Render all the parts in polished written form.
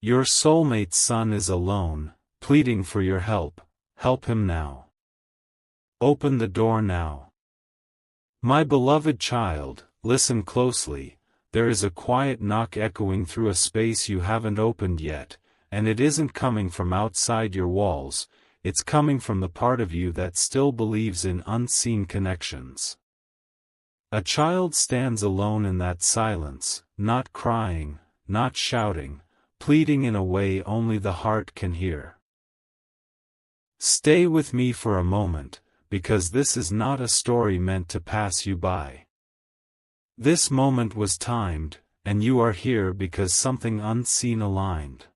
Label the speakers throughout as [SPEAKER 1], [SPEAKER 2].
[SPEAKER 1] Your soulmate's son is alone, pleading for your help. Help him now. Open the door now. My beloved child, listen closely. There is a quiet knock echoing through a space you haven't opened yet, and it isn't coming from outside your walls, it's coming from the part of you that still believes in unseen connections. A child stands alone in that silence, not crying, not shouting, pleading in a way only the heart can hear. Stay with me for a moment, because this is not a story meant to pass you by. This moment was timed, and you are here because something unseen aligned.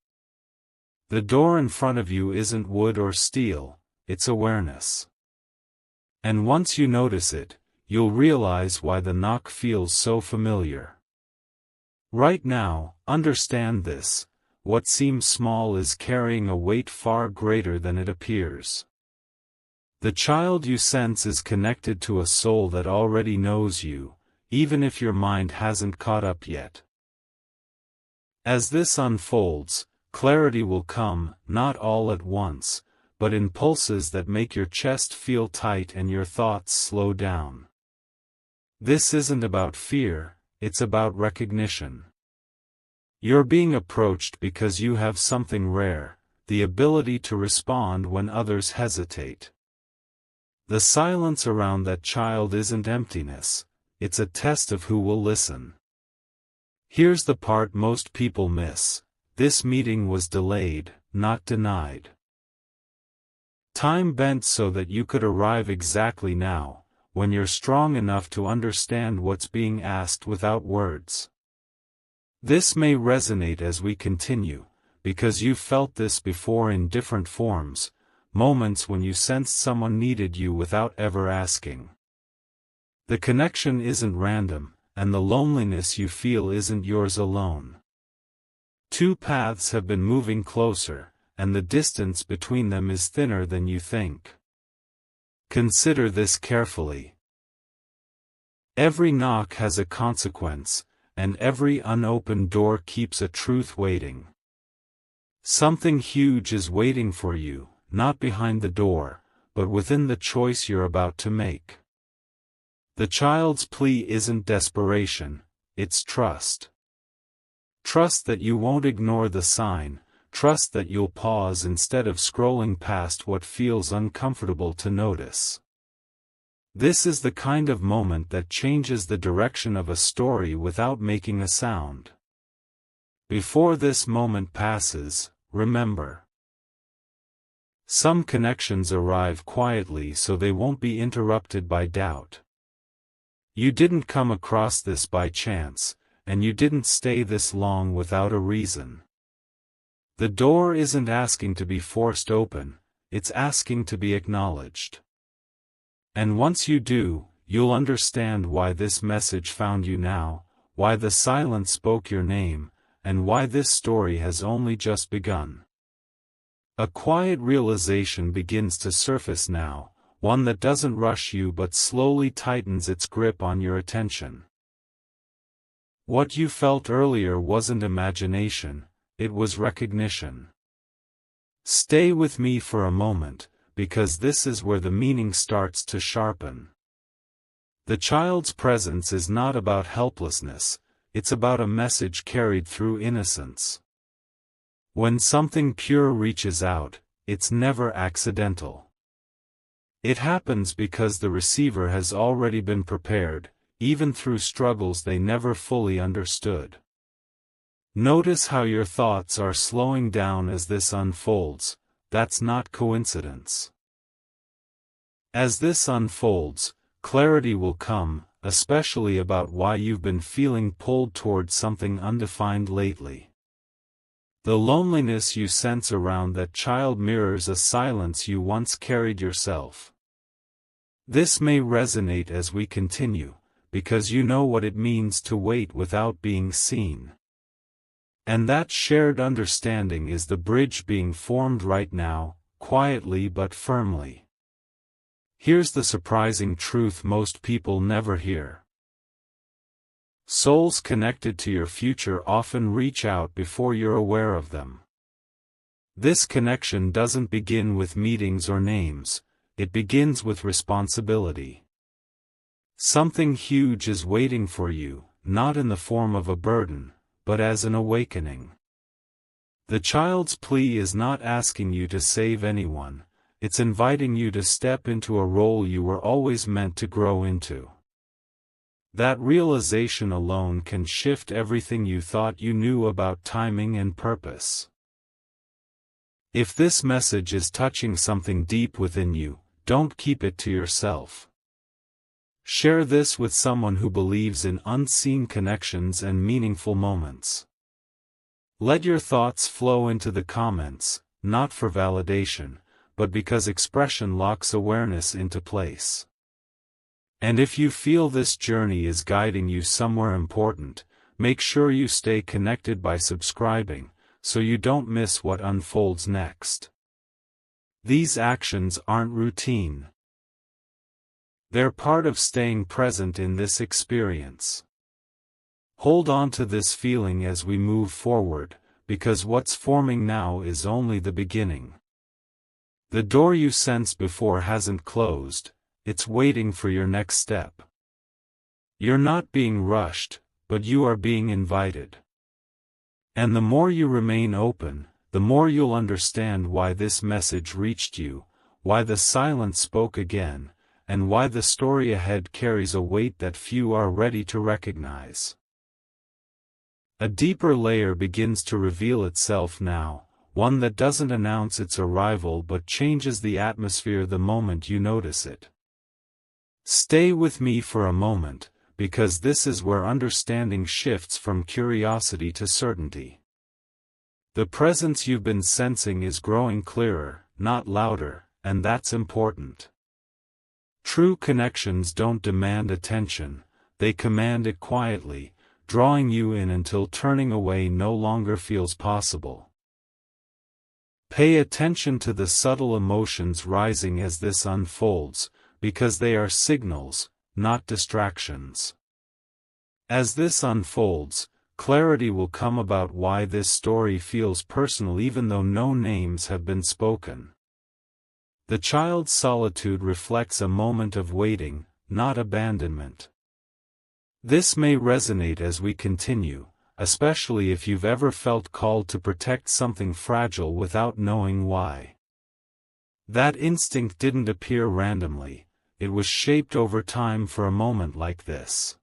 [SPEAKER 1] The door in front of you isn't wood or steel, it's awareness. And once you notice it, you'll realize why the knock feels so familiar. Right now, understand this: what seems small is carrying a weight far greater than it appears. The child you sense is connected to a soul that already knows you, even if your mind hasn't caught up yet. As this unfolds, clarity will come, not all at once, but in pulses that make your chest feel tight and your thoughts slow down. This isn't about fear, it's about recognition. You're being approached because you have something rare, the ability to respond when others hesitate. The silence around that child isn't emptiness, it's a test of who will listen. Here's the part most people miss: this meeting was delayed, not denied. Time bent so that you could arrive exactly now, when you're strong enough to understand what's being asked without words. This may resonate as we continue, because you've felt this before in different forms, moments when you sensed someone needed you without ever asking. The connection isn't random, and the loneliness you feel isn't yours alone. Two paths have been moving closer, and the distance between them is thinner than you think. Consider this carefully. Every knock has a consequence, and every unopened door keeps a truth waiting. Something huge is waiting for you, not behind the door, but within the choice you're about to make. The child's plea isn't desperation, it's trust. Trust that you won't ignore the sign, trust that you'll pause instead of scrolling past what feels uncomfortable to notice. This is the kind of moment that changes the direction of a story without making a sound. Before this moment passes, remember. Some connections arrive quietly so they won't be interrupted by doubt. You didn't come across this by chance, and you didn't stay this long without a reason. The door isn't asking to be forced open, it's asking to be acknowledged. And once you do, you'll understand why this message found you now, why the silence spoke your name, and why this story has only just begun. A quiet realization begins to surface now, one that doesn't rush you but slowly tightens its grip on your attention. What you felt earlier wasn't imagination, it was recognition. Stay with me for a moment, because this is where the meaning starts to sharpen. The child's presence is not about helplessness, it's about a message carried through innocence. When something pure reaches out, it's never accidental. It happens because the receiver has already been prepared, even through struggles they never fully understood. Notice how your thoughts are slowing down as this unfolds. That's not coincidence. As this unfolds, clarity will come, especially about why you've been feeling pulled toward something undefined lately. The loneliness you sense around that child mirrors a silence you once carried yourself. This may resonate as we continue, because you know what it means to wait without being seen. And that shared understanding is the bridge being formed right now, quietly but firmly. Here's the surprising truth most people never hear. Souls connected to your future often reach out before you're aware of them. This connection doesn't begin with meetings or names, it begins with responsibility. Something huge is waiting for you, not in the form of a burden, but as an awakening. The child's plea is not asking you to save anyone, it's inviting you to step into a role you were always meant to grow into. That realization alone can shift everything you thought you knew about timing and purpose. If this message is touching something deep within you, don't keep it to yourself. Share this with someone who believes in unseen connections and meaningful moments. Let your thoughts flow into the comments, not for validation, but because expression locks awareness into place. And if you feel this journey is guiding you somewhere important, make sure you stay connected by subscribing, so you don't miss what unfolds next. These actions aren't routine. They're part of staying present in this experience. Hold on to this feeling as we move forward, because what's forming now is only the beginning. The door you sensed before hasn't closed, it's waiting for your next step. You're not being rushed, but you are being invited. And the more you remain open, the more you'll understand why this message reached you, why the silence spoke again, and why the story ahead carries a weight that few are ready to recognize. A deeper layer begins to reveal itself now, one that doesn't announce its arrival but changes the atmosphere the moment you notice it. Stay with me for a moment, because this is where understanding shifts from curiosity to certainty. The presence you've been sensing is growing clearer, not louder, and that's important. True connections don't demand attention, they command it quietly, drawing you in until turning away no longer feels possible. Pay attention to the subtle emotions rising as this unfolds, because they are signals, not distractions. As this unfolds, clarity will come about why this story feels personal even though no names have been spoken. The child's solitude reflects a moment of waiting, not abandonment. This may resonate as we continue, especially if you've ever felt called to protect something fragile without knowing why. That instinct didn't appear randomly, it was shaped over time for a moment like this.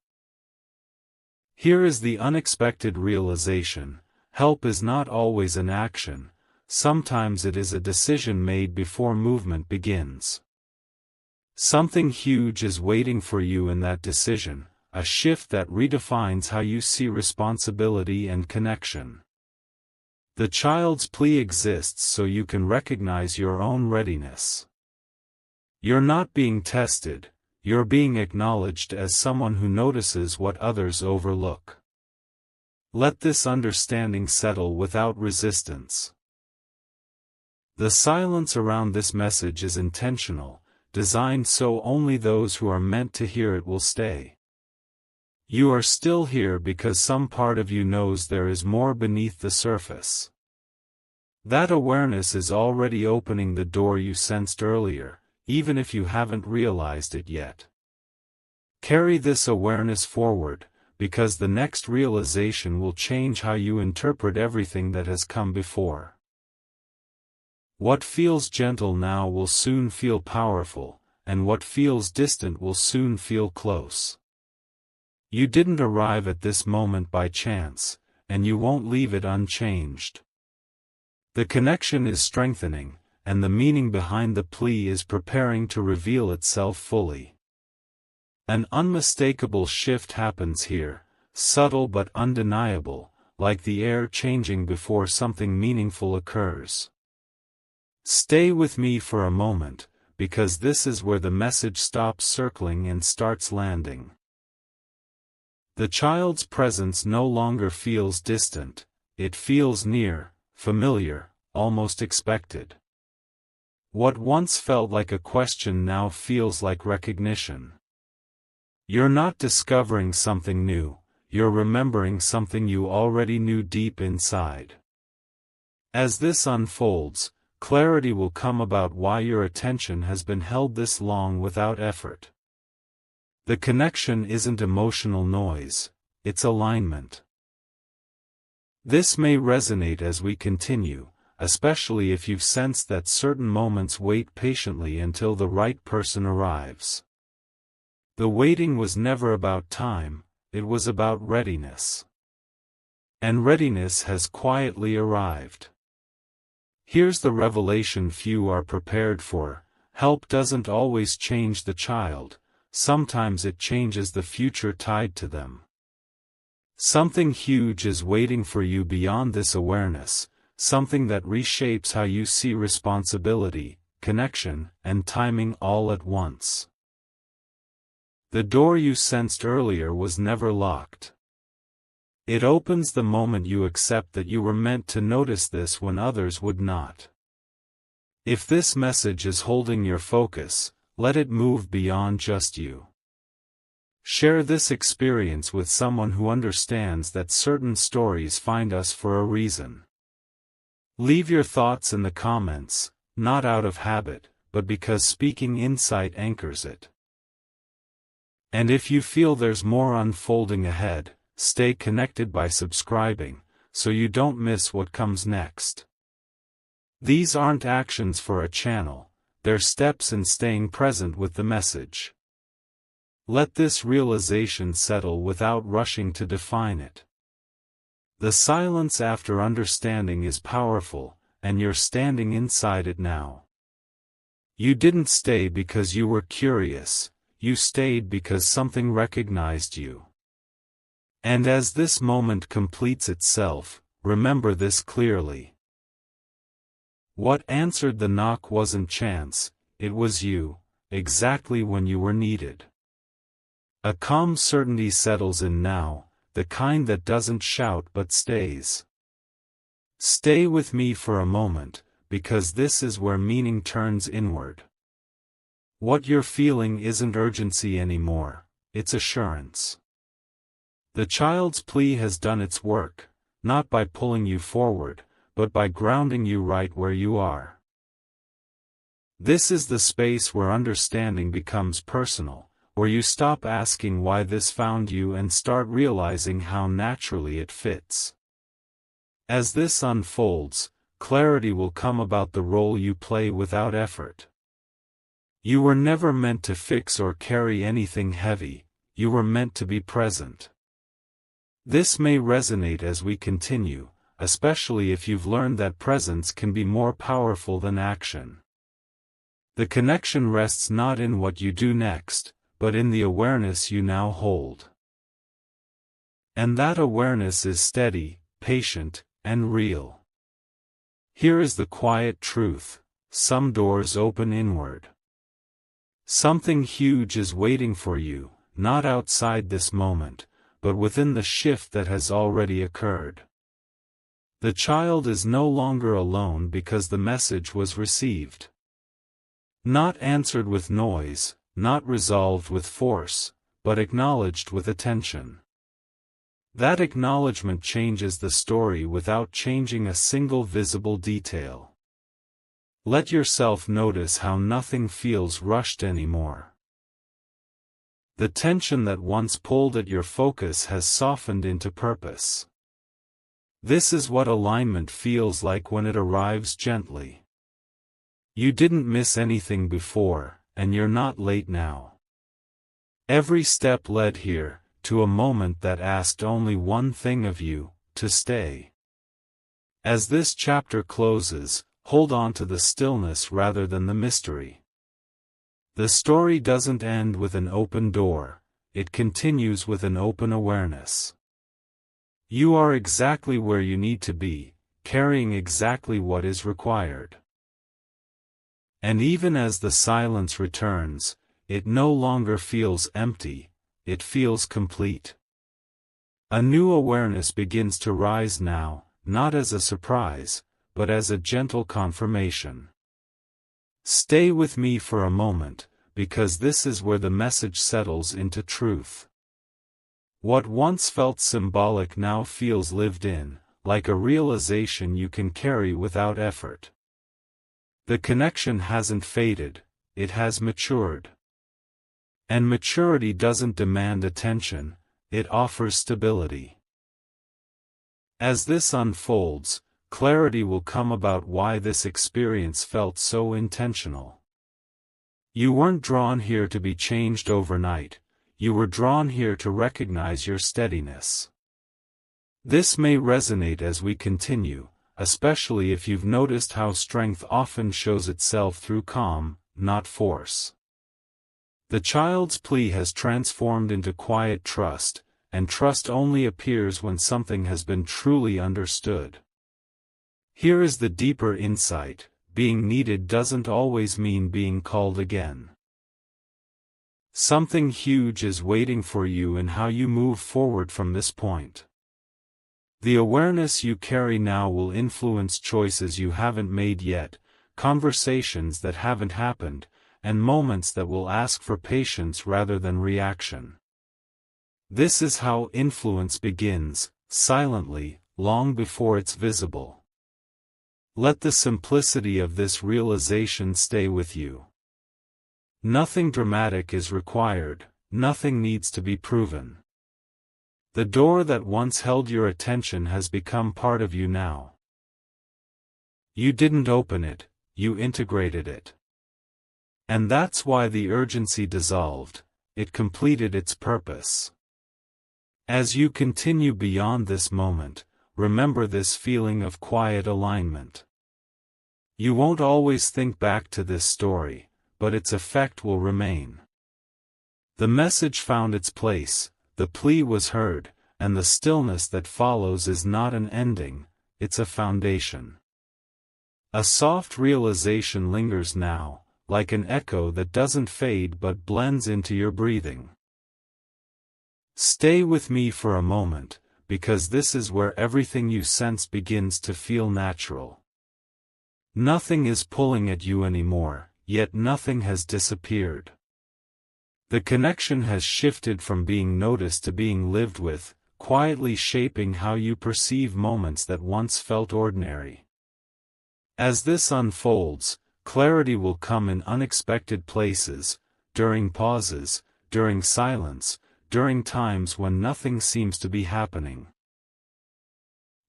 [SPEAKER 1] Here is the unexpected realization: help is not always an action, sometimes it is a decision made before movement begins. Something huge is waiting for you in that decision, a shift that redefines how you see responsibility and connection. The child's plea exists so you can recognize your own readiness. You're not being tested, you're being acknowledged as someone who notices what others overlook. Let this understanding settle without resistance. The silence around this message is intentional, designed so only those who are meant to hear it will stay. You are still here because some part of you knows there is more beneath the surface. That awareness is already opening the door you sensed earlier, even if you haven't realized it yet. Carry this awareness forward, because the next realization will change how you interpret everything that has come before. What feels gentle now will soon feel powerful, and what feels distant will soon feel close. You didn't arrive at this moment by chance, and you won't leave it unchanged. The connection is strengthening, and the meaning behind the plea is preparing to reveal itself fully. An unmistakable shift happens here, subtle but undeniable, like the air changing before something meaningful occurs. Stay with me for a moment, because this is where the message stops circling and starts landing. The child's presence no longer feels distant, it feels near, familiar, almost expected. What once felt like a question now feels like recognition. You're not discovering something new, you're remembering something you already knew deep inside. As this unfolds, clarity will come about why your attention has been held this long without effort. The connection isn't emotional noise, it's alignment. This may resonate as we continue, especially if you've sensed that certain moments wait patiently until the right person arrives. The waiting was never about time, it was about readiness. And readiness has quietly arrived. Here's the revelation few are prepared for: help doesn't always change the child, sometimes it changes the future tied to them. Something huge is waiting for you beyond this awareness, something that reshapes how you see responsibility, connection, and timing all at once. The door you sensed earlier was never locked. It opens the moment you accept that you were meant to notice this when others would not. If this message is holding your focus, let it move beyond just you. Share this experience with someone who understands that certain stories find us for a reason. Leave your thoughts in the comments, not out of habit, but because speaking insight anchors it. And if you feel there's more unfolding ahead, stay connected by subscribing, so you don't miss what comes next. These aren't actions for a channel, they're steps in staying present with the message. Let this realization settle without rushing to define it. The silence after understanding is powerful, and you're standing inside it now. You didn't stay because you were curious, you stayed because something recognized you. And as this moment completes itself, remember this clearly. What answered the knock wasn't chance, it was you, exactly when you were needed. A calm certainty settles in now, the kind that doesn't shout but stays. Stay with me for a moment, because this is where meaning turns inward. What you're feeling isn't urgency anymore, it's assurance. The child's plea has done its work, not by pulling you forward, but by grounding you right where you are. This is the space where understanding becomes personal, where you stop asking why this found you and start realizing how naturally it fits. As this unfolds, clarity will come about the role you play without effort. You were never meant to fix or carry anything heavy, you were meant to be present. This may resonate as we continue, especially if you've learned that presence can be more powerful than action. The connection rests not in what you do next, but in the awareness you now hold. And that awareness is steady, patient, and real. Here is the quiet truth: some doors open inward. Something huge is waiting for you, not outside this moment, but within the shift that has already occurred. The child is no longer alone because the message was received. Not answered with noise, not resolved with force, but acknowledged with attention. That acknowledgement changes the story without changing a single visible detail. Let yourself notice how nothing feels rushed anymore. The tension that once pulled at your focus has softened into purpose. This is what alignment feels like when it arrives gently. You didn't miss anything before, and you're not late now. Every step led here, to a moment that asked only one thing of you: to stay. As this chapter closes, hold on to the stillness rather than the mystery. The story doesn't end with an open door, it continues with an open awareness. You are exactly where you need to be, carrying exactly what is required. And even as the silence returns, it no longer feels empty, it feels complete. A new awareness begins to rise now, not as a surprise, but as a gentle confirmation. Stay with me for a moment, because this is where the message settles into truth. What once felt symbolic now feels lived in, like a realization you can carry without effort. The connection hasn't faded, it has matured. And maturity doesn't demand attention, it offers stability. As this unfolds, clarity will come about why this experience felt so intentional. You weren't drawn here to be changed overnight, you were drawn here to recognize your steadiness. This may resonate as we continue, especially if you've noticed how strength often shows itself through calm, not force. The child's plea has transformed into quiet trust, and trust only appears when something has been truly understood. Here is the deeper insight: being needed doesn't always mean being called again. Something huge is waiting for you in how you move forward from this point. The awareness you carry now will influence choices you haven't made yet, conversations that haven't happened, and moments that will ask for patience rather than reaction. This is how influence begins, silently, long before it's visible. Let the simplicity of this realization stay with you. Nothing dramatic is required, nothing needs to be proven. The door that once held your attention has become part of you now. You didn't open it, you integrated it. And that's why the urgency dissolved, it completed its purpose. As you continue beyond this moment, remember this feeling of quiet alignment. You won't always think back to this story, but its effect will remain. The message found its place, the plea was heard, and the stillness that follows is not an ending, it's a foundation. A soft realization lingers now, like an echo that doesn't fade but blends into your breathing. Stay with me for a moment, because this is where everything you sense begins to feel natural. Nothing is pulling at you anymore, yet nothing has disappeared. The connection has shifted from being noticed to being lived with, quietly shaping how you perceive moments that once felt ordinary. As this unfolds, clarity will come in unexpected places, during pauses, during silence, during times when nothing seems to be happening.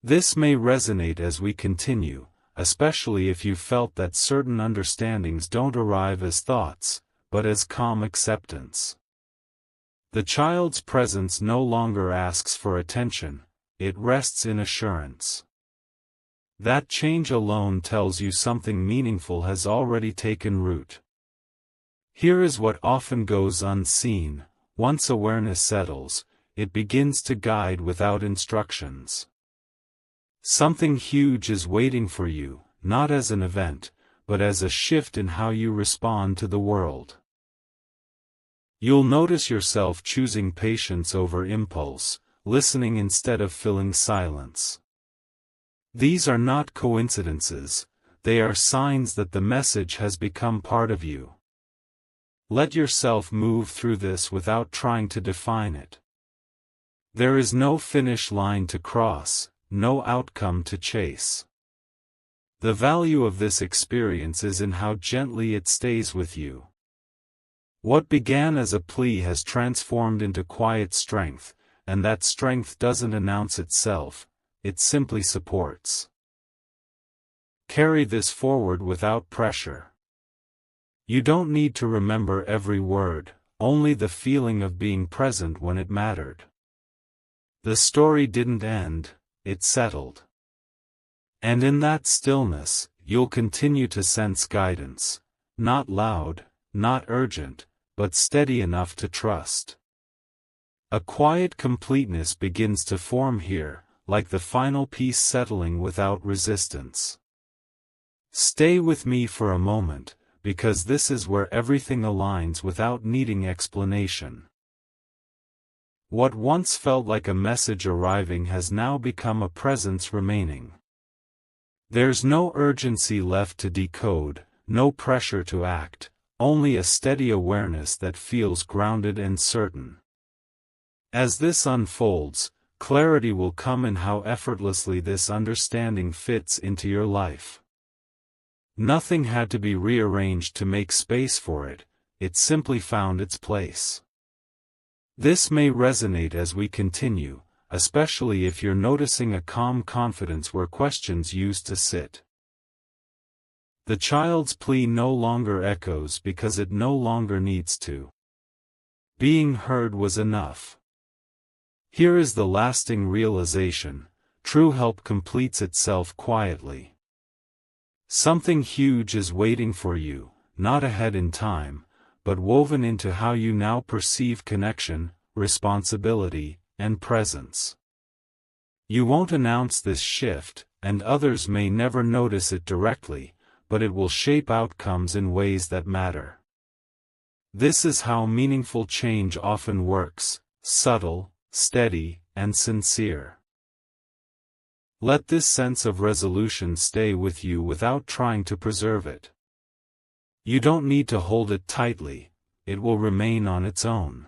[SPEAKER 1] This may resonate as we continue, especially if you felt that certain understandings don't arrive as thoughts, but as calm acceptance. The child's presence no longer asks for attention, it rests in assurance. That change alone tells you something meaningful has already taken root. Here is what often goes unseen: once awareness settles, it begins to guide without instructions. Something huge is waiting for you, not as an event, but as a shift in how you respond to the world. You'll notice yourself choosing patience over impulse, listening instead of filling silence. These are not coincidences, they are signs that the message has become part of you. Let yourself move through this without trying to define it. There is no finish line to cross, no outcome to chase. The value of this experience is in how gently it stays with you. What began as a plea has transformed into quiet strength, and that strength doesn't announce itself, it simply supports. Carry this forward without pressure. You don't need to remember every word, only the feeling of being present when it mattered. The story didn't end, it settled. And in that stillness, you'll continue to sense guidance, not loud, not urgent, but steady enough to trust. A quiet completeness begins to form here, like the final piece settling without resistance. Stay with me for a moment, because this is where everything aligns without needing explanation. What once felt like a message arriving has now become a presence remaining. There's no urgency left to decode, no pressure to act, only a steady awareness that feels grounded and certain. As this unfolds, clarity will come in how effortlessly this understanding fits into your life. Nothing had to be rearranged to make space for it, it simply found its place. This may resonate as we continue, especially if you're noticing a calm confidence where questions used to sit. The child's plea no longer echoes because it no longer needs to. Being heard was enough. Here is the lasting realization: true help completes itself quietly. Something huge is waiting for you, not ahead in time, but woven into how you now perceive connection, responsibility, and presence. You won't announce this shift, and others may never notice it directly, but it will shape outcomes in ways that matter. This is how meaningful change often works: subtle, steady, and sincere. Let this sense of resolution stay with you without trying to preserve it. You don't need to hold it tightly, it will remain on its own.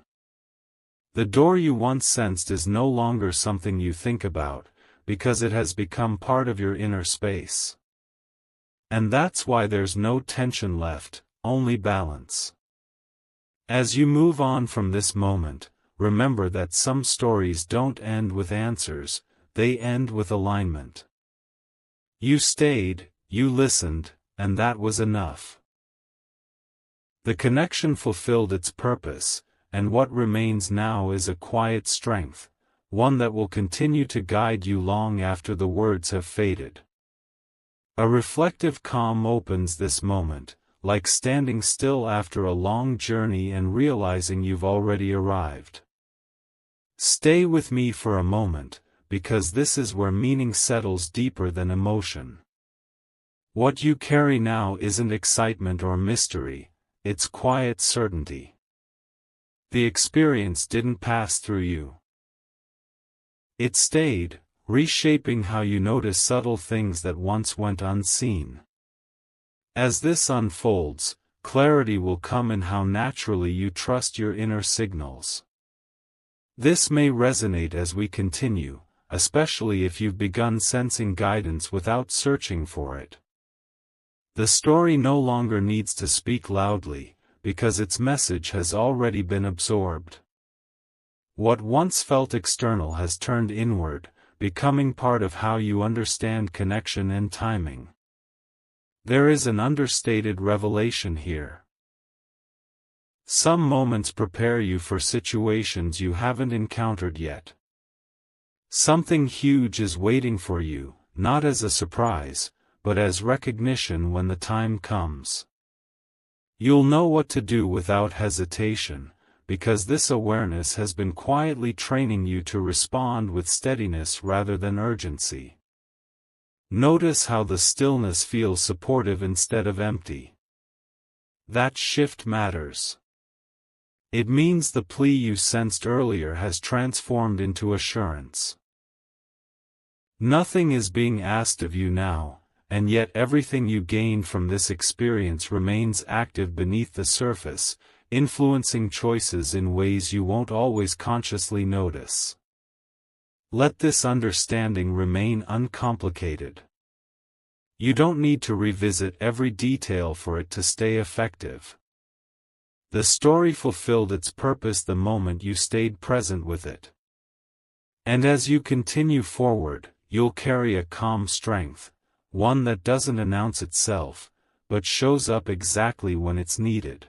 [SPEAKER 1] The door you once sensed is no longer something you think about, because it has become part of your inner space. And that's why there's no tension left, only balance. As you move on from this moment, remember that some stories don't end with answers, they end with alignment. You stayed, you listened, and that was enough. The connection fulfilled its purpose, and what remains now is a quiet strength, one that will continue to guide you long after the words have faded. A reflective calm opens this moment, like standing still after a long journey and realizing you've already arrived. Stay with me for a moment, because this is where meaning settles deeper than emotion. What you carry now isn't excitement or mystery, it's quiet certainty. The experience didn't pass through you. It stayed, reshaping how you notice subtle things that once went unseen. As this unfolds, clarity will come in how naturally you trust your inner signals. This may resonate as we continue, especially if you've begun sensing guidance without searching for it. The story no longer needs to speak loudly, because its message has already been absorbed. What once felt external has turned inward, becoming part of how you understand connection and timing. There is an understated revelation here. Some moments prepare you for situations you haven't encountered yet. Something huge is waiting for you, not as a surprise, but as recognition when the time comes. You'll know what to do without hesitation, because this awareness has been quietly training you to respond with steadiness rather than urgency. Notice how the stillness feels supportive instead of empty. That shift matters. It means the plea you sensed earlier has transformed into assurance. Nothing is being asked of you now, and yet everything you gained from this experience remains active beneath the surface, influencing choices in ways you won't always consciously notice. Let this understanding remain uncomplicated. You don't need to revisit every detail for it to stay effective. The story fulfilled its purpose the moment you stayed present with it. And as you continue forward, you'll carry a calm strength, one that doesn't announce itself, but shows up exactly when it's needed.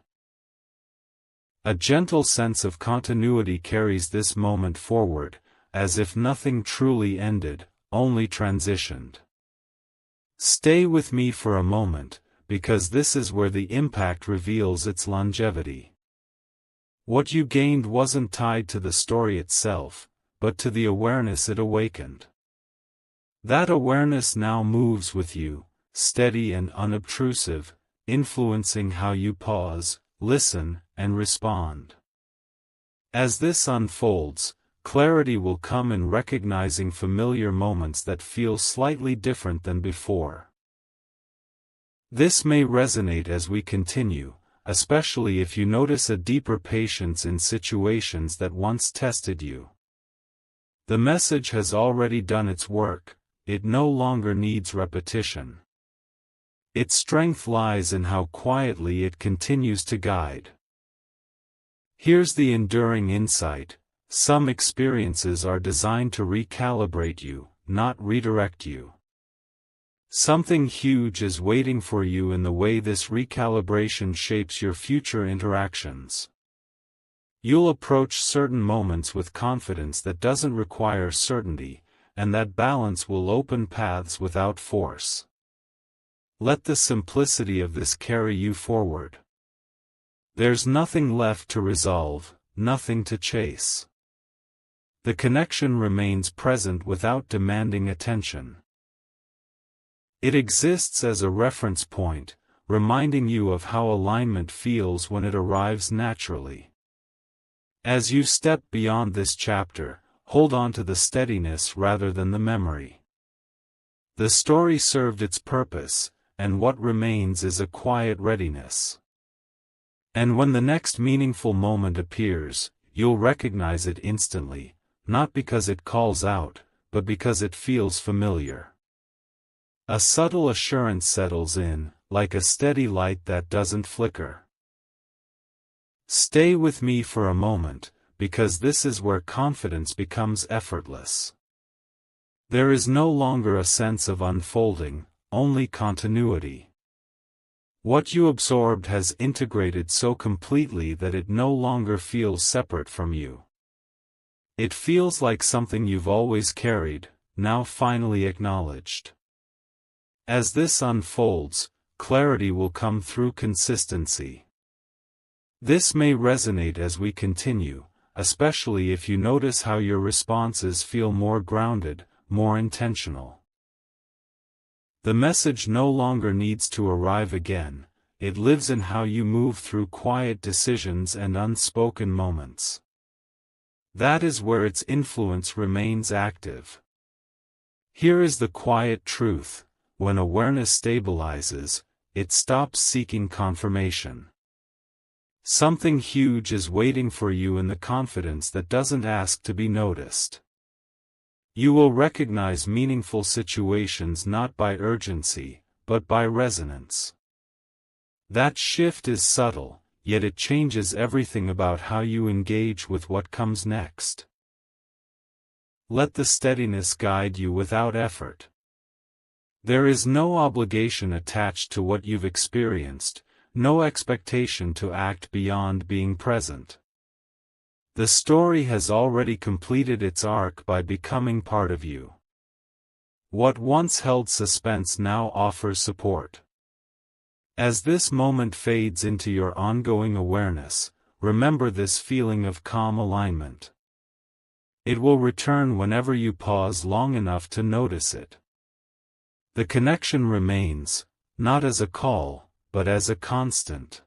[SPEAKER 1] A gentle sense of continuity carries this moment forward, as if nothing truly ended, only transitioned. Stay with me for a moment, because this is where the impact reveals its longevity. What you gained wasn't tied to the story itself, but to the awareness it awakened. That awareness now moves with you, steady and unobtrusive, influencing how you pause, listen, and respond. As this unfolds, clarity will come in recognizing familiar moments that feel slightly different than before. This may resonate as we continue, especially if you notice a deeper patience in situations that once tested you. The message has already done its work, it no longer needs repetition. Its strength lies in how quietly it continues to guide. Here's the enduring insight: some experiences are designed to recalibrate you, not redirect you. Something huge is waiting for you in the way this recalibration shapes your future interactions. You'll approach certain moments with confidence that doesn't require certainty, and that balance will open paths without force. Let the simplicity of this carry you forward. There's nothing left to resolve, nothing to chase. The connection remains present without demanding attention. It exists as a reference point, reminding you of how alignment feels when it arrives naturally. As you step beyond this chapter, hold on to the steadiness rather than the memory. The story served its purpose, and what remains is a quiet readiness. And when the next meaningful moment appears, you'll recognize it instantly, not because it calls out, but because it feels familiar. A subtle assurance settles in, like a steady light that doesn't flicker. Stay with me for a moment, because this is where confidence becomes effortless. There is no longer a sense of unfolding, only continuity. What you absorbed has integrated so completely that it no longer feels separate from you. It feels like something you've always carried, now finally acknowledged. As this unfolds, clarity will come through consistency. This may resonate as we continue, especially if you notice how your responses feel more grounded, more intentional. The message no longer needs to arrive again, it lives in how you move through quiet decisions and unspoken moments. That is where its influence remains active. Here is the quiet truth: when awareness stabilizes, it stops seeking confirmation. Something huge is waiting for you in the confidence that doesn't ask to be noticed. You will recognize meaningful situations not by urgency, but by resonance. That shift is subtle, yet it changes everything about how you engage with what comes next. Let the steadiness guide you without effort. There is no obligation attached to what you've experienced, no expectation to act beyond being present. The story has already completed its arc by becoming part of you. What once held suspense now offers support. As this moment fades into your ongoing awareness, remember this feeling of calm alignment. It will return whenever you pause long enough to notice it. The connection remains, not as a call, but as a constant.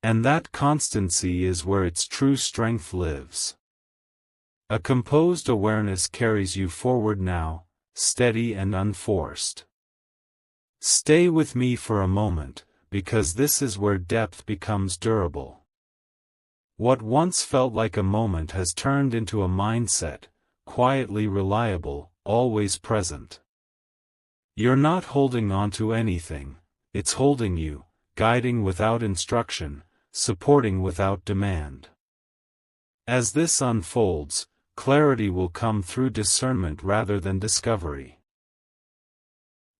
[SPEAKER 1] And that constancy is where its true strength lives. A composed awareness carries you forward now, steady and unforced. Stay with me for a moment, because this is where depth becomes durable. What once felt like a moment has turned into a mindset, quietly reliable, always present. You're not holding on to anything, it's holding you, guiding without instruction, supporting without demand. As this unfolds, clarity will come through discernment rather than discovery.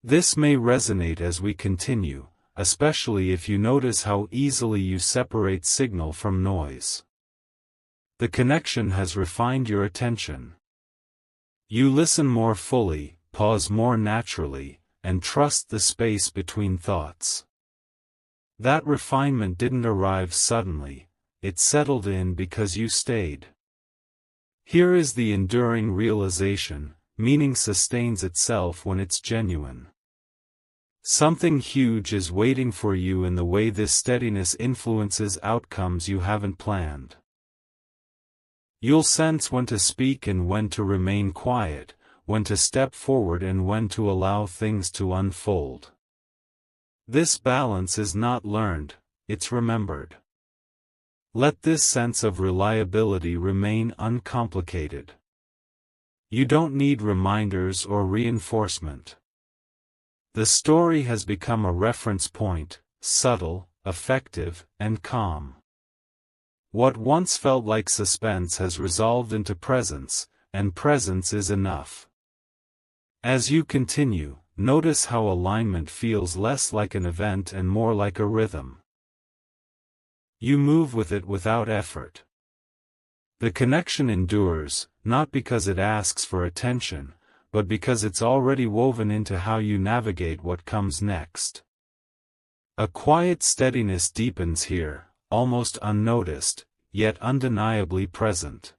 [SPEAKER 1] This may resonate as we continue, especially if you notice how easily you separate signal from noise. The connection has refined your attention. You listen more fully, pause more naturally, and trust the space between thoughts. That refinement didn't arrive suddenly, it settled in because you stayed. Here is the enduring realization: meaning sustains itself when it's genuine. Something huge is waiting for you in the way this steadiness influences outcomes you haven't planned. You'll sense when to speak and when to remain quiet, when to step forward and when to allow things to unfold. This balance is not learned, it's remembered. Let this sense of reliability remain uncomplicated. You don't need reminders or reinforcement. The story has become a reference point, subtle, effective, and calm. What once felt like suspense has resolved into presence, and presence is enough. As you continue, notice how alignment feels less like an event and more like a rhythm. You move with it without effort. The connection endures, not because it asks for attention, but because it's already woven into how you navigate what comes next. A quiet steadiness deepens here, almost unnoticed, yet undeniably present.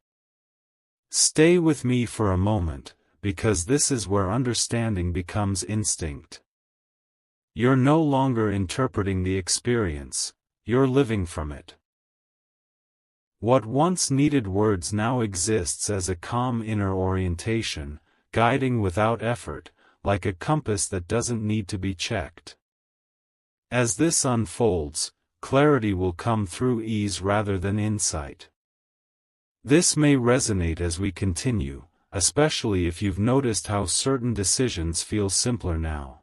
[SPEAKER 1] Stay with me for a moment, because this is where understanding becomes instinct. You're no longer interpreting the experience, you're living from it. What once needed words now exists as a calm inner orientation, guiding without effort, like a compass that doesn't need to be checked. As this unfolds, clarity will come through ease rather than insight. This may resonate as we continue, especially if you've noticed how certain decisions feel simpler now.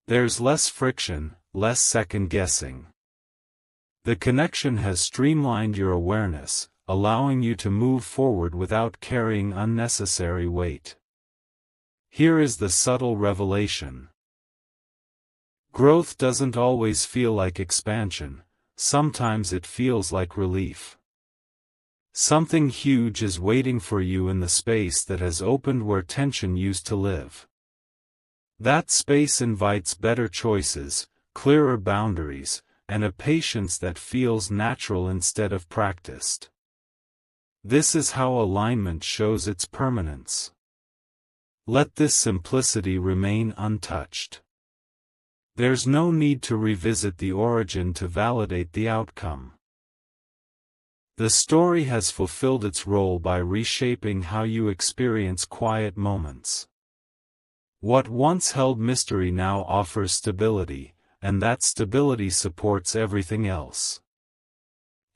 [SPEAKER 1] There's less friction, less second-guessing. The connection has streamlined your awareness, allowing you to move forward without carrying unnecessary weight. Here is the subtle revelation. Growth doesn't always feel like expansion, sometimes it feels like relief. Something huge is waiting for you in the space that has opened where tension used to live. That space invites better choices, clearer boundaries, and a patience that feels natural instead of practiced. This is how alignment shows its permanence. Let this simplicity remain untouched. There's no need to revisit the origin to validate the outcome. The story has fulfilled its role by reshaping how you experience quiet moments. What once held mystery now offers stability, and that stability supports everything else.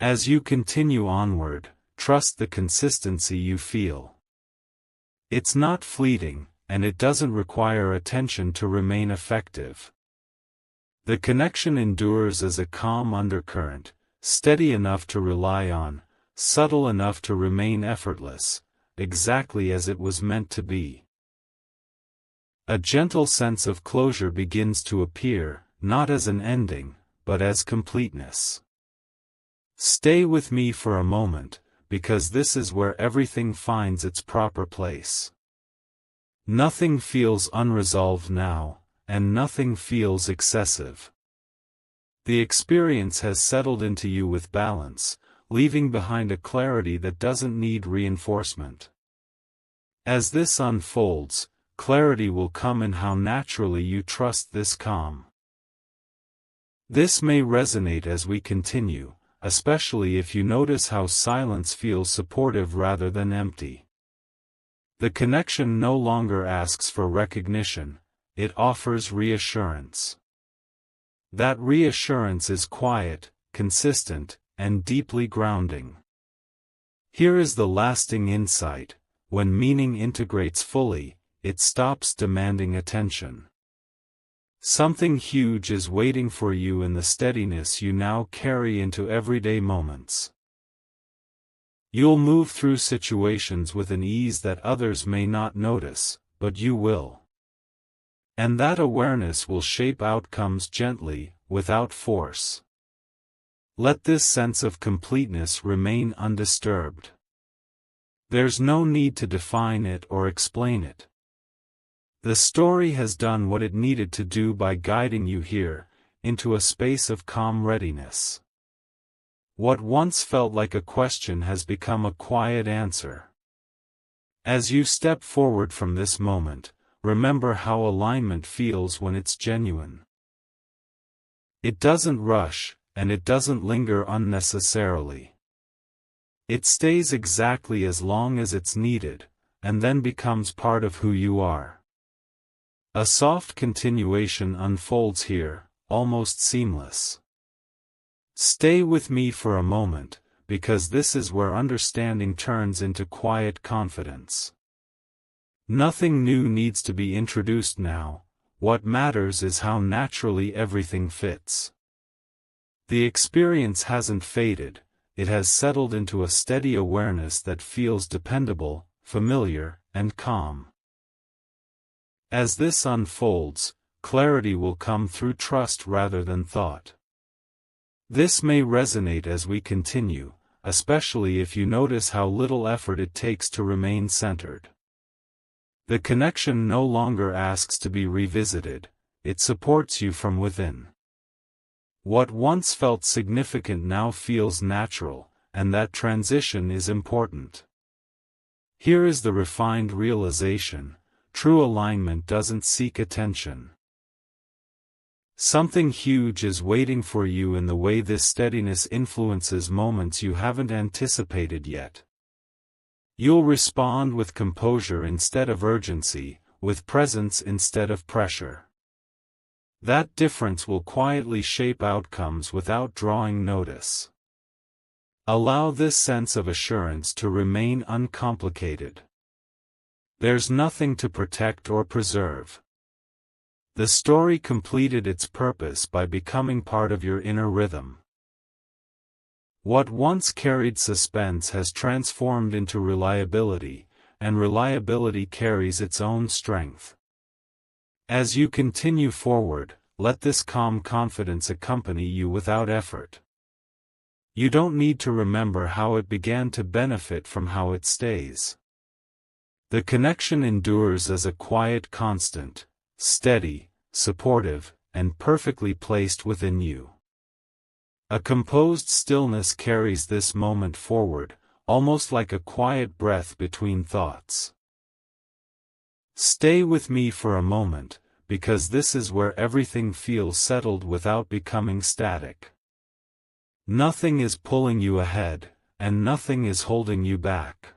[SPEAKER 1] As you continue onward, trust the consistency you feel. It's not fleeting, and it doesn't require attention to remain effective. The connection endures as a calm undercurrent, steady enough to rely on, subtle enough to remain effortless, exactly as it was meant to be. A gentle sense of closure begins to appear, not as an ending, but as completeness. Stay with me for a moment, because this is where everything finds its proper place. Nothing feels unresolved now, and nothing feels excessive. The experience has settled into you with balance, leaving behind a clarity that doesn't need reinforcement. As this unfolds, clarity will come in how naturally you trust this calm. This may resonate as we continue, especially if you notice how silence feels supportive rather than empty. The connection no longer asks for recognition, it offers reassurance. That reassurance is quiet, consistent, and deeply grounding. Here is the lasting insight: when meaning integrates fully, it stops demanding attention. Something huge is waiting for you in the steadiness you now carry into everyday moments. You'll move through situations with an ease that others may not notice, but you will. And that awareness will shape outcomes gently, without force. Let this sense of completeness remain undisturbed. There's no need to define it or explain it. The story has done what it needed to do by guiding you here, into a space of calm readiness. What once felt like a question has become a quiet answer. As you step forward from this moment, remember how alignment feels when it's genuine. It doesn't rush, and it doesn't linger unnecessarily. It stays exactly as long as it's needed, and then becomes part of who you are. A soft continuation unfolds here, almost seamless. Stay with me for a moment, because this is where understanding turns into quiet confidence. Nothing new needs to be introduced now, what matters is how naturally everything fits. The experience hasn't faded, it has settled into a steady awareness that feels dependable, familiar, and calm. As this unfolds, clarity will come through trust rather than thought. This may resonate as we continue, especially if you notice how little effort it takes to remain centered. The connection no longer asks to be revisited, it supports you from within. What once felt significant now feels natural, and that transition is important. Here is the refined realization: true alignment doesn't seek attention. Something huge is waiting for you in the way this steadiness influences moments you haven't anticipated yet. You'll respond with composure instead of urgency, with presence instead of pressure. That difference will quietly shape outcomes without drawing notice. Allow this sense of assurance to remain uncomplicated. There's nothing to protect or preserve. The story completed its purpose by becoming part of your inner rhythm. What once carried suspense has transformed into reliability, and reliability carries its own strength. As you continue forward, let this calm confidence accompany you without effort. You don't need to remember how it began to benefit from how it stays. The connection endures as a quiet constant, steady, supportive, and perfectly placed within you. A composed stillness carries this moment forward, almost like a quiet breath between thoughts. Stay with me for a moment, because this is where everything feels settled without becoming static. Nothing is pulling you ahead, and nothing is holding you back.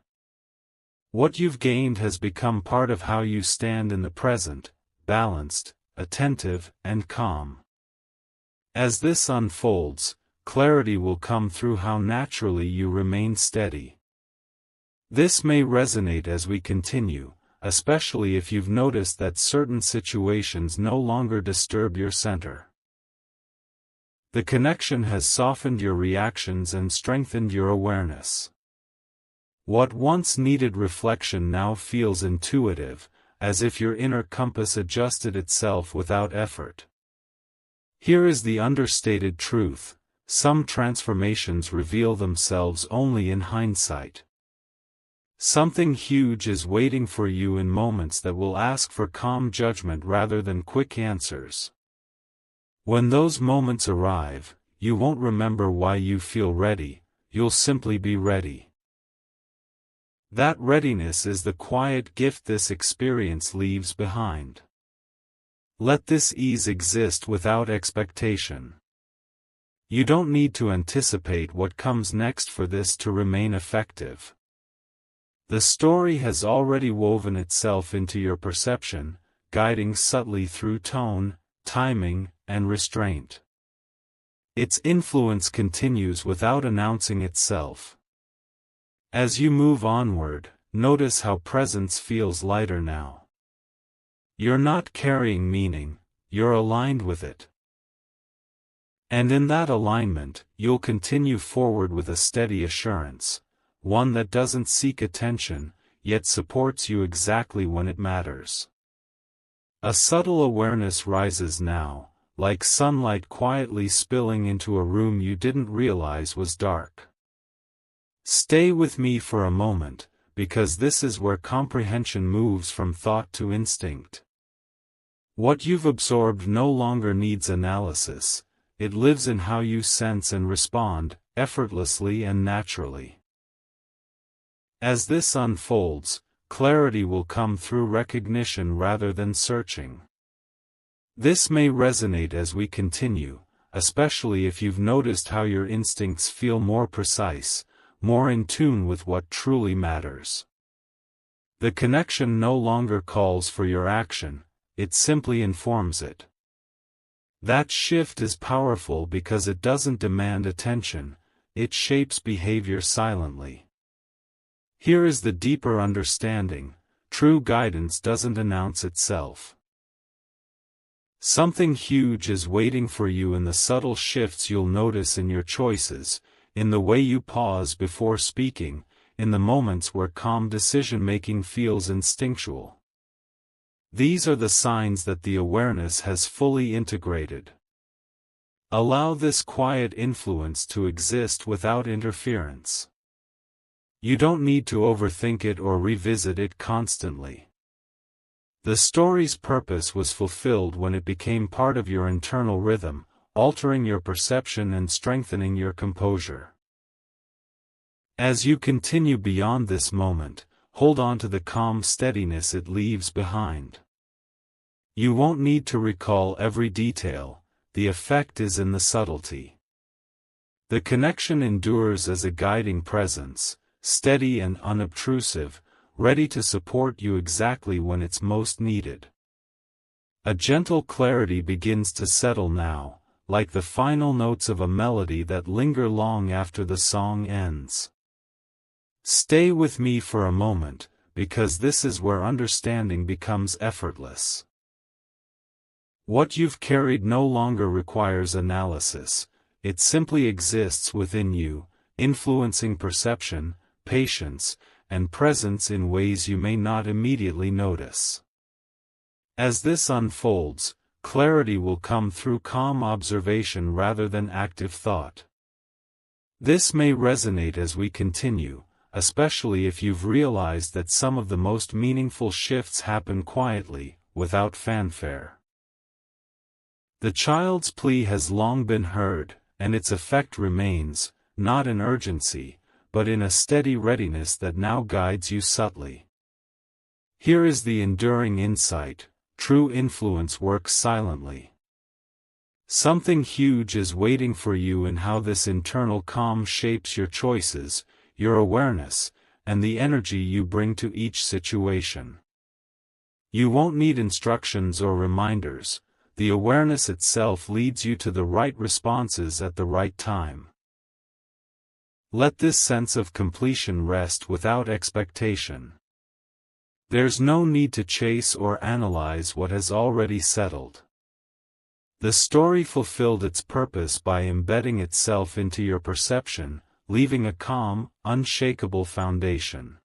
[SPEAKER 1] What you've gained has become part of how you stand in the present, balanced, attentive, and calm. As this unfolds, clarity will come through how naturally you remain steady. This may resonate as we continue, especially if you've noticed that certain situations no longer disturb your center. The connection has softened your reactions and strengthened your awareness. What once needed reflection now feels intuitive, as if your inner compass adjusted itself without effort. Here is the understated truth: some transformations reveal themselves only in hindsight. Something huge is waiting for you in moments that will ask for calm judgment rather than quick answers. When those moments arrive, you won't remember why you feel ready, you'll simply be ready. That readiness is the quiet gift this experience leaves behind. Let this ease exist without expectation. You don't need to anticipate what comes next for this to remain effective. The story has already woven itself into your perception, guiding subtly through tone, timing, and restraint. Its influence continues without announcing itself. As you move onward, notice how presence feels lighter now. You're not carrying meaning, you're aligned with it. And in that alignment, you'll continue forward with a steady assurance, one that doesn't seek attention, yet supports you exactly when it matters. A subtle awareness rises now, like sunlight quietly spilling into a room you didn't realize was dark. Stay with me for a moment, because this is where comprehension moves from thought to instinct. What you've absorbed no longer needs analysis, it lives in how you sense and respond, effortlessly and naturally. As this unfolds, clarity will come through recognition rather than searching. This may resonate as we continue, especially if you've noticed how your instincts feel more precise, more in tune with what truly matters. The connection no longer calls for your action, it simply informs it. That shift is powerful because it doesn't demand attention, it shapes behavior silently. Here is the deeper understanding: true guidance doesn't announce itself. Something huge is waiting for you in the subtle shifts you'll notice in your choices, in the way you pause before speaking, in the moments where calm decision-making feels instinctual. These are the signs that the awareness has fully integrated. Allow this quiet influence to exist without interference. You don't need to overthink it or revisit it constantly. The story's purpose was fulfilled when it became part of your internal rhythm, altering your perception and strengthening your composure. As you continue beyond this moment, hold on to the calm steadiness it leaves behind. You won't need to recall every detail, the effect is in the subtlety. The connection endures as a guiding presence, steady and unobtrusive, ready to support you exactly when it's most needed. A gentle clarity begins to settle now, like the final notes of a melody that linger long after the song ends. Stay with me for a moment, because this is where understanding becomes effortless. What you've carried no longer requires analysis, it simply exists within you, influencing perception, patience, and presence in ways you may not immediately notice. As this unfolds, clarity will come through calm observation rather than active thought. This may resonate as we continue, especially if you've realized that some of the most meaningful shifts happen quietly, without fanfare. The child's plea has long been heard, and its effect remains, not in urgency, but in a steady readiness that now guides you subtly. Here is the enduring insight: true influence works silently. Something huge is waiting for you in how this internal calm shapes your choices, your awareness, and the energy you bring to each situation. You won't need instructions or reminders, the awareness itself leads you to the right responses at the right time. Let this sense of completion rest without expectation. There's no need to chase or analyze what has already settled. The story fulfilled its purpose by embedding itself into your perception, leaving a calm, unshakable foundation.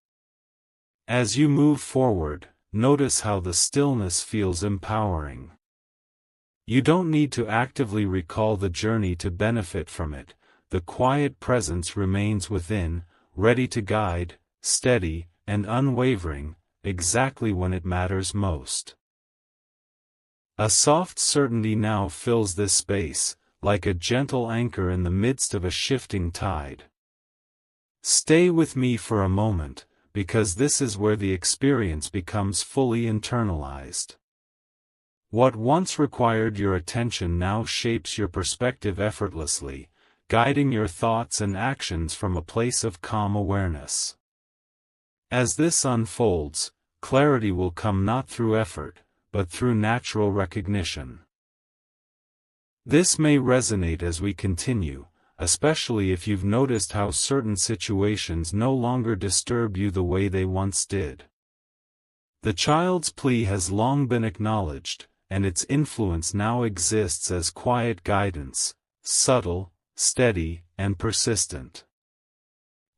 [SPEAKER 1] As you move forward, notice how the stillness feels empowering. You don't need to actively recall the journey to benefit from it. The quiet presence remains within, ready to guide, steady, and unwavering, exactly when it matters most. A soft certainty now fills this space, like a gentle anchor in the midst of a shifting tide. Stay with me for a moment, because this is where the experience becomes fully internalized. What once required your attention now shapes your perspective effortlessly, guiding your thoughts and actions from a place of calm awareness. As this unfolds, clarity will come not through effort, but through natural recognition. This may resonate as we continue, especially if you've noticed how certain situations no longer disturb you the way they once did. The child's plea has long been acknowledged, and its influence now exists as quiet guidance, subtle, steady, and persistent.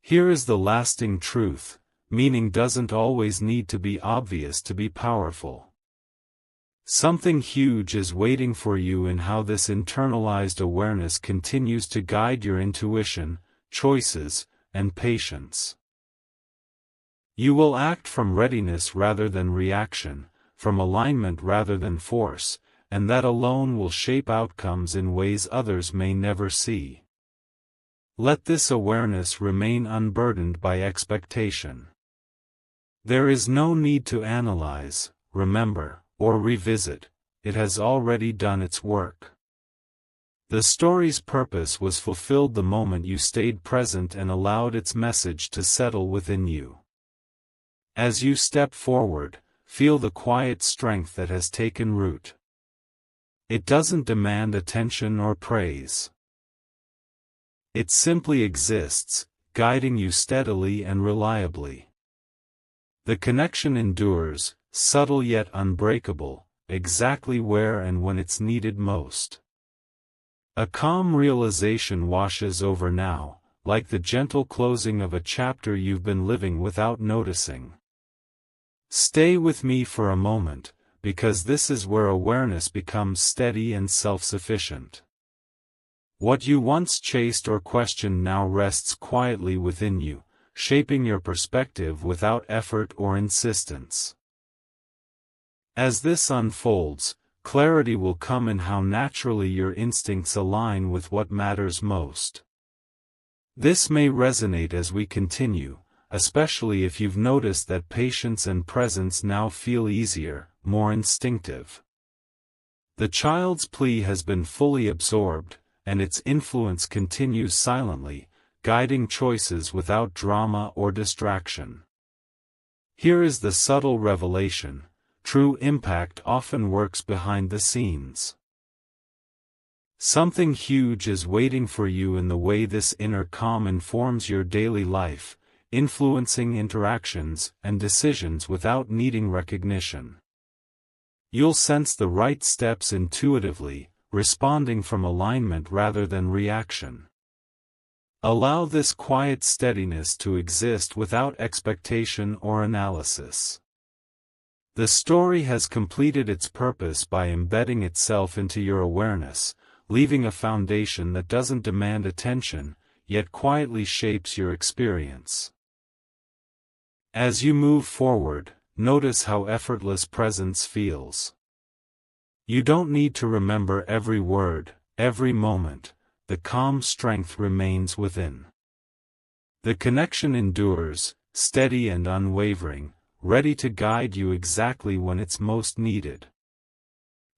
[SPEAKER 1] Here is the lasting truth: meaning doesn't always need to be obvious to be powerful. Something huge is waiting for you in how this internalized awareness continues to guide your intuition, choices, and patience. You will act from readiness rather than reaction, from alignment rather than force, and that alone will shape outcomes in ways others may never see. Let this awareness remain unburdened by expectation. There is no need to analyze, remember, or revisit, it has already done its work. The story's purpose was fulfilled the moment you stayed present and allowed its message to settle within you. As you step forward, feel the quiet strength that has taken root. It doesn't demand attention or praise. It simply exists, guiding you steadily and reliably. The connection endures, subtle yet unbreakable, exactly where and when it's needed most. A calm realization washes over now, like the gentle closing of a chapter you've been living without noticing. Stay with me for a moment, because this is where awareness becomes steady and self-sufficient. What you once chased or questioned now rests quietly within you, shaping your perspective without effort or insistence. As this unfolds, clarity will come in how naturally your instincts align with what matters most. This may resonate as we continue, especially if you've noticed that patience and presence now feel easier, more instinctive. The child's plea has been fully absorbed, and its influence continues silently, guiding choices without drama or distraction. Here is the subtle revelation: true impact often works behind the scenes. Something huge is waiting for you in the way this inner calm informs your daily life, influencing interactions and decisions without needing recognition. You'll sense the right steps intuitively, responding from alignment rather than reaction. Allow this quiet steadiness to exist without expectation or analysis. The story has completed its purpose by embedding itself into your awareness, leaving a foundation that doesn't demand attention, yet quietly shapes your experience. As you move forward, notice how effortless presence feels. You don't need to remember every word, every moment. The calm strength remains within. The connection endures, steady and unwavering, ready to guide you exactly when it's most needed.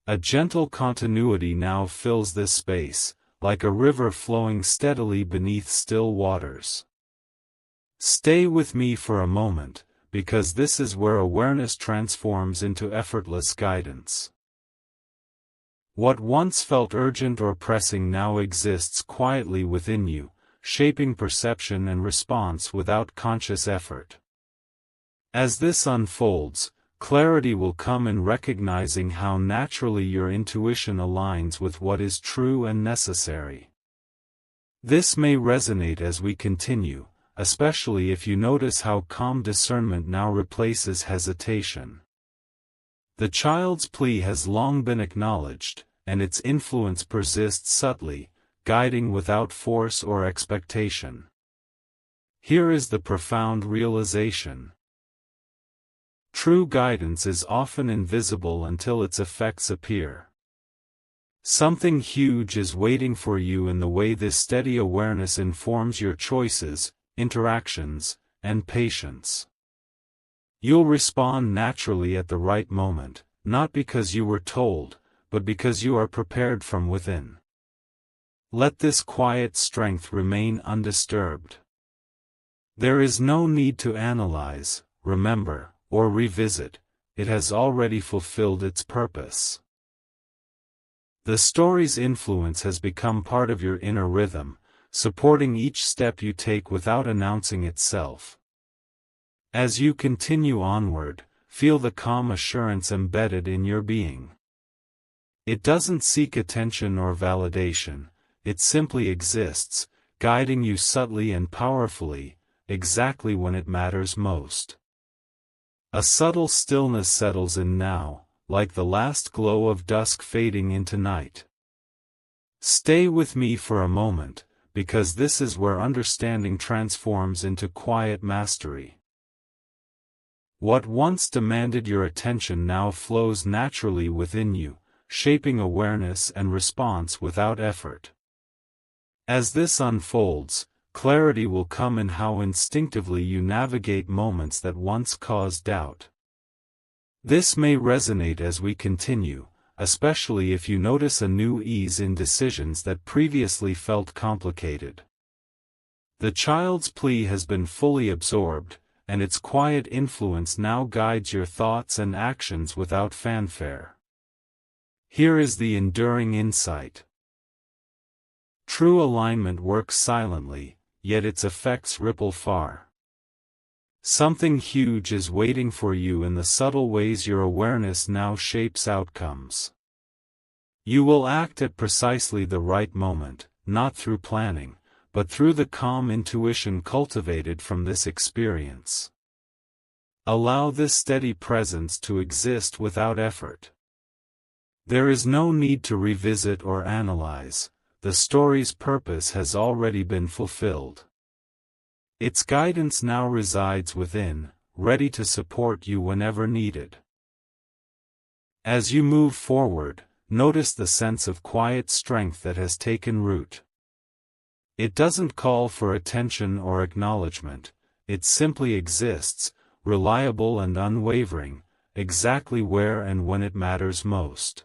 [SPEAKER 1] A gentle continuity now fills this space, like a river flowing steadily beneath still waters. Stay with me for a moment, because this is where awareness transforms into effortless guidance. What once felt urgent or pressing now exists quietly within you, shaping perception and response without conscious effort. As this unfolds, clarity will come in recognizing how naturally your intuition aligns with what is true and necessary. This may resonate as we continue, especially if you notice how calm discernment now replaces hesitation. The child's plea has long been acknowledged, and its influence persists subtly, guiding without force or expectation. Here is the profound realization. True guidance is often invisible until its effects appear. Something huge is waiting for you in the way this steady awareness informs your choices, interactions, and patience. You'll respond naturally at the right moment, not because you were told, but because you are prepared from within. Let this quiet strength remain undisturbed. There is no need to analyze, remember, or revisit. It has already fulfilled its purpose. The story's influence has become part of your inner rhythm, supporting each step you take without announcing itself. As you continue onward, feel the calm assurance embedded in your being. It doesn't seek attention or validation, it simply exists, guiding you subtly and powerfully, exactly when it matters most. A subtle stillness settles in now, like the last glow of dusk fading into night. Stay with me for a moment, because this is where understanding transforms into quiet mastery. What once demanded your attention now flows naturally within you, shaping awareness and response without effort. As this unfolds, clarity will come in how instinctively you navigate moments that once caused doubt. This may resonate as we continue, especially if you notice a new ease in decisions that previously felt complicated. The child's plea has been fully absorbed, and its quiet influence now guides your thoughts and actions without fanfare. Here is the enduring insight. True alignment works silently, yet its effects ripple far. Something huge is waiting for you in the subtle ways your awareness now shapes outcomes. You will act at precisely the right moment, not through planning, but through the calm intuition cultivated from this experience. Allow this steady presence to exist without effort. There is no need to revisit or analyze. The story's purpose has already been fulfilled. Its guidance now resides within, ready to support you whenever needed. As you move forward, notice the sense of quiet strength that has taken root. It doesn't call for attention or acknowledgement, it simply exists, reliable and unwavering, exactly where and when it matters most.